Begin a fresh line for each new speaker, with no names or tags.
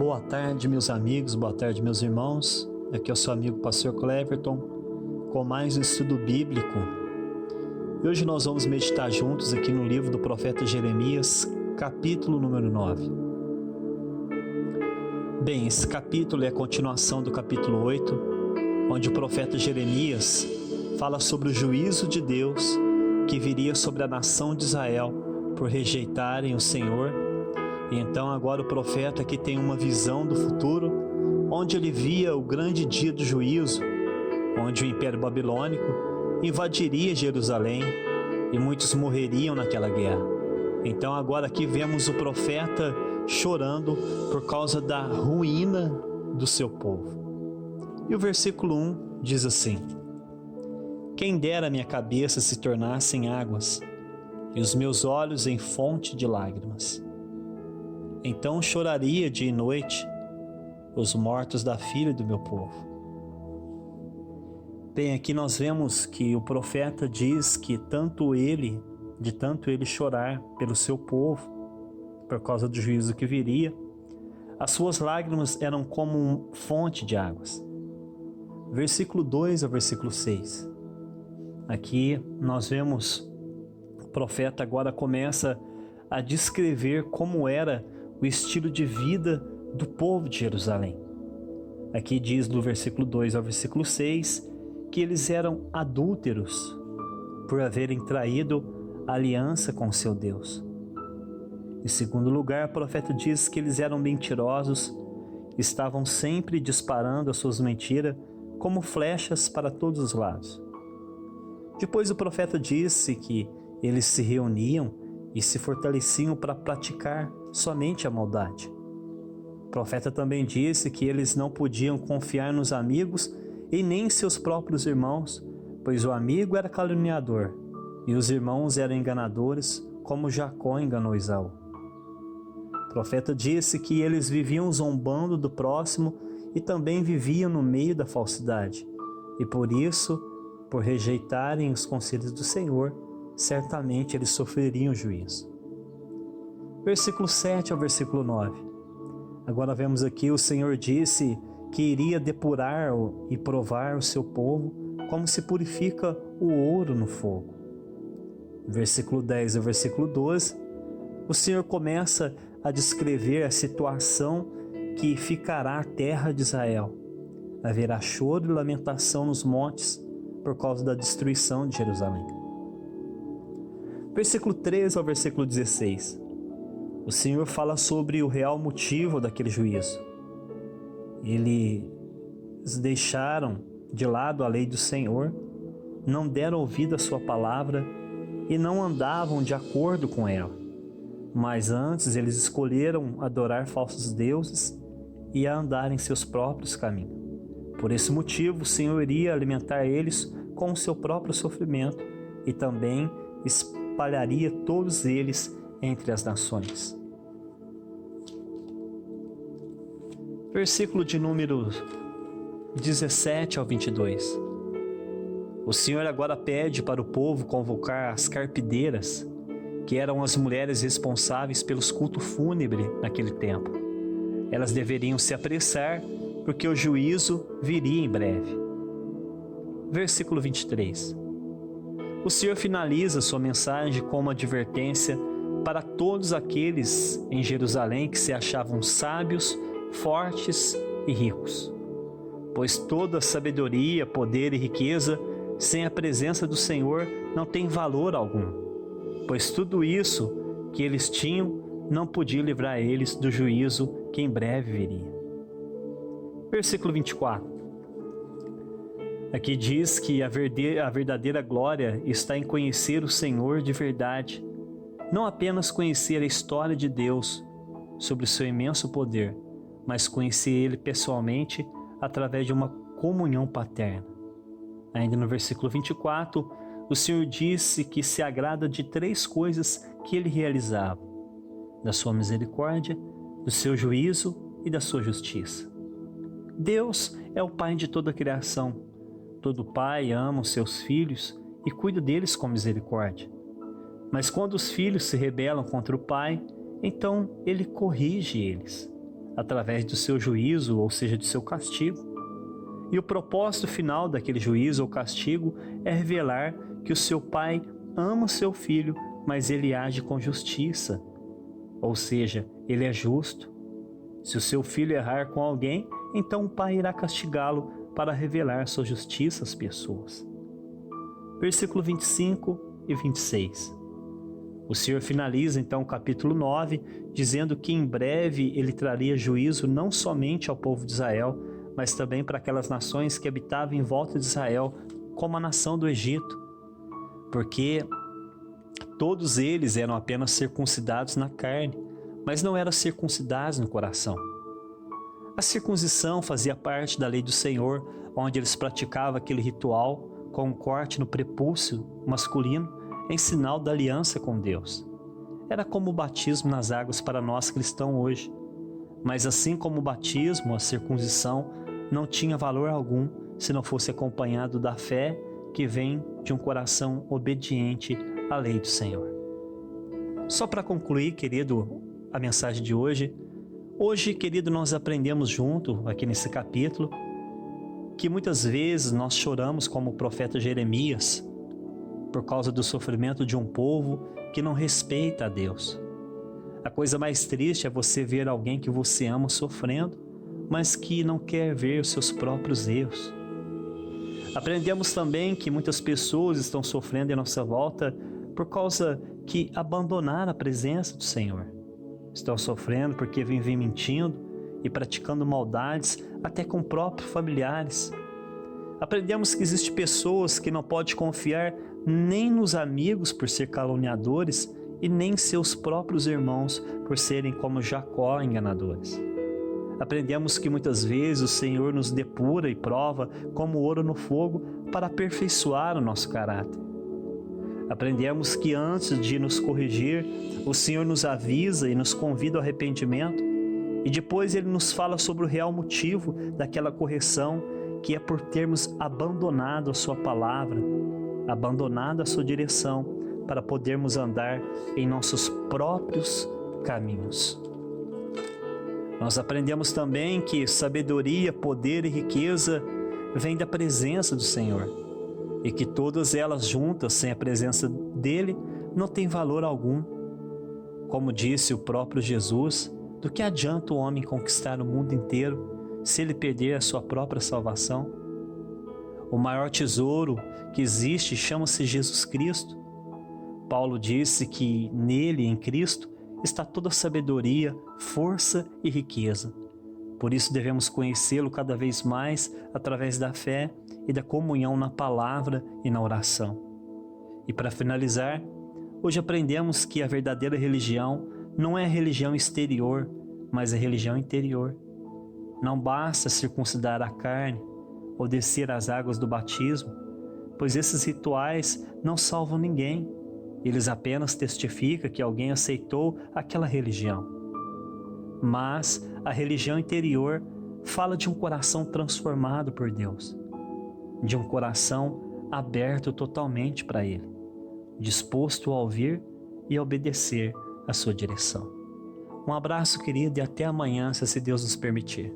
Boa tarde, meus amigos, boa tarde, meus irmãos. Aqui é o seu amigo Pastor Cleverton com mais um estudo bíblico. E hoje nós vamos meditar juntos aqui no livro do profeta Jeremias, capítulo número 9. Bem, esse capítulo é a continuação do capítulo 8, onde o profeta Jeremias fala sobre o juízo de Deus que viria sobre a nação de Israel por rejeitarem o Senhor. E então agora o profeta aqui tem uma visão do futuro, onde ele via o grande dia do juízo, onde o Império Babilônico invadiria Jerusalém e muitos morreriam naquela guerra. Então agora aqui vemos o profeta chorando por causa da ruína do seu povo. E o versículo 1 diz assim: Quem dera minha cabeça se tornasse em águas, e os meus olhos em fonte de lágrimas. Então choraria dia e noite os mortos da filha do meu povo. Bem, aqui nós vemos que o profeta diz que de tanto ele chorar pelo seu povo, por causa do juízo que viria, as suas lágrimas eram como fonte de águas. Versículo 2 ao versículo 6. Aqui nós vemos o profeta agora começa a descrever como era o estilo de vida do povo de Jerusalém. Aqui diz no versículo 2 ao versículo 6 que eles eram adúlteros por haverem traído a aliança com seu Deus. Em segundo lugar, o profeta diz que eles eram mentirosos, estavam sempre disparando as suas mentiras como flechas para todos os lados. Depois o profeta disse que eles se reuniam e se fortaleciam para praticar somente a maldade. O profeta também disse que eles não podiam confiar nos amigos e nem em seus próprios irmãos, pois o amigo era caluniador e os irmãos eram enganadores, como Jacó enganou Esaú. O profeta disse que eles viviam zombando do próximo e também viviam no meio da falsidade, e por isso, por rejeitarem os conselhos do Senhor, certamente eles sofreriam juízo. Versículo 7 ao versículo 9. Agora vemos aqui o Senhor disse que iria depurar e provar o seu povo como se purifica o ouro no fogo. Versículo 10 ao versículo 12, o Senhor começa a descrever a situação que ficará a terra de Israel. Haverá choro e lamentação nos montes por causa da destruição de Jerusalém. Versículo 13 ao versículo 16. O Senhor fala sobre o real motivo daquele juízo. Eles deixaram de lado a lei do Senhor, não deram ouvido à sua palavra e não andavam de acordo com ela. Mas antes eles escolheram adorar falsos deuses e a andar em seus próprios caminhos. Por esse motivo, o Senhor iria alimentar eles com o seu próprio sofrimento e também espalharia todos eles entre as nações. Versículo de número 17 ao 22. O Senhor agora pede para o povo convocar as carpideiras, que eram as mulheres responsáveis pelos cultos fúnebres naquele tempo. Elas deveriam se apressar, porque o juízo viria em breve. Versículo 23. O Senhor finaliza sua mensagem com uma advertência para todos aqueles em Jerusalém que se achavam sábios, fortes e ricos. Pois toda sabedoria, poder e riqueza, sem a presença do Senhor, não tem valor algum. Pois tudo isso que eles tinham não podia livrar eles do juízo que em breve viria. Versículo 24. Aqui diz que a verdadeira glória está em conhecer o Senhor de verdade, não apenas conhecer a história de Deus sobre o seu imenso poder, mas conhecer Ele pessoalmente através de uma comunhão paterna. Ainda no versículo 24, o Senhor disse que se agrada de 3 coisas que Ele realizava: da sua misericórdia, do seu juízo e da sua justiça. Deus é o Pai de toda a criação. Todo pai ama os seus filhos e cuida deles com misericórdia. Mas quando os filhos se rebelam contra o pai, então ele corrige eles. através do seu juízo, ou seja, do seu castigo. E o propósito final daquele juízo ou castigo é revelar que o seu pai ama o seu filho, mas ele age com justiça, ou seja, ele é justo. Se o seu filho errar com alguém, então o pai irá castigá-lo para revelar sua justiça às pessoas. Versículo 25 e 26. O Senhor finaliza então o capítulo 9, dizendo que em breve ele traria juízo não somente ao povo de Israel, mas também para aquelas nações que habitavam em volta de Israel, como a nação do Egito, porque todos eles eram apenas circuncidados na carne, mas não eram circuncidados no coração. A circuncisão fazia parte da lei do Senhor, onde eles praticavam aquele ritual com um corte no prepúcio masculino, em sinal da aliança com Deus. Era como o batismo nas águas para nós cristãos hoje. Mas assim como o batismo, a circuncisão não tinha valor algum se não fosse acompanhado da fé que vem de um coração obediente à lei do Senhor. Só para concluir, querido, a mensagem de hoje. Hoje, querido, nós aprendemos junto, aqui nesse capítulo, que muitas vezes nós choramos como o profeta Jeremias, por causa do sofrimento de um povo que não respeita a Deus. A coisa mais triste é você ver alguém que você ama sofrendo, mas que não quer ver os seus próprios erros. Aprendemos também que muitas pessoas estão sofrendo em nossa volta por causa que abandonaram a presença do Senhor. Estão sofrendo porque vivem mentindo e praticando maldades até com próprios familiares. Aprendemos que existem pessoas que não podem confiar nem nos amigos por ser caluniadores e nem em seus próprios irmãos por serem como Jacó enganadores. Aprendemos que muitas vezes o Senhor nos depura e prova como ouro no fogo para aperfeiçoar o nosso caráter. Aprendemos que antes de nos corrigir, o Senhor nos avisa e nos convida ao arrependimento, e depois Ele nos fala sobre o real motivo daquela correção, que é por termos abandonado a sua palavra, abandonado a sua direção, para podermos andar em nossos próprios caminhos. Nós aprendemos também que sabedoria, poder e riqueza vêm da presença do Senhor, e que todas elas juntas, sem a presença dele, não têm valor algum. Como disse o próprio Jesus, do que adianta o homem conquistar o mundo inteiro se ele perder a sua própria salvação? O maior tesouro que existe chama-se Jesus Cristo. Paulo disse que nele, em Cristo, está toda a sabedoria, força e riqueza. Por isso devemos conhecê-lo cada vez mais através da fé e da comunhão na palavra e na oração. E para finalizar, hoje aprendemos que a verdadeira religião não é a religião exterior, mas a religião interior. Não basta circuncidar a carne ou descer as águas do batismo, pois esses rituais não salvam ninguém. Eles apenas testificam que alguém aceitou aquela religião. Mas a religião interior fala de um coração transformado por Deus, de um coração aberto totalmente para Ele, disposto a ouvir e a obedecer a sua direção. Um abraço, querido, e até amanhã, se Deus nos permitir.